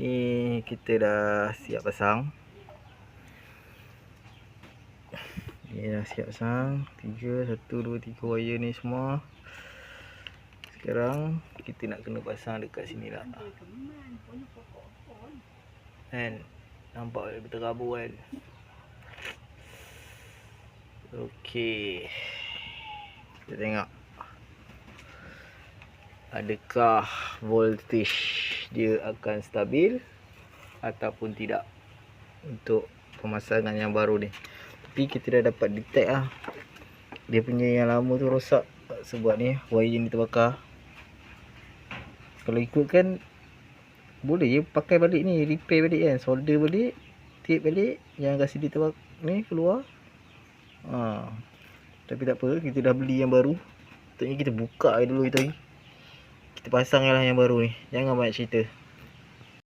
Ni kita dah siap pasang. Ni dah siap pasang. 1, 2, 3 wire ni semua. Sekarang kita nak kena pasang dekat sini lah. Kan? Nampak lebih terabur kan? Okey. Kita tengok. Adakah voltage dia akan stabil ataupun tidak untuk pemasangan yang baru ni. Tapi kita dah dapat detect lah. Dia punya yang lama tu rosak sebab ni wire ni terbakar. Kalau ikutkan boleh je pakai balik ni, repair balik kan, solder balik, tape balik, yang kasi dia terbakar ni keluar. Tapi tak apa, kita dah beli yang baru. Patutnya kita buka dulu itu lagi. Kita pasang lah yang baru ni. Jangan banyak cerita.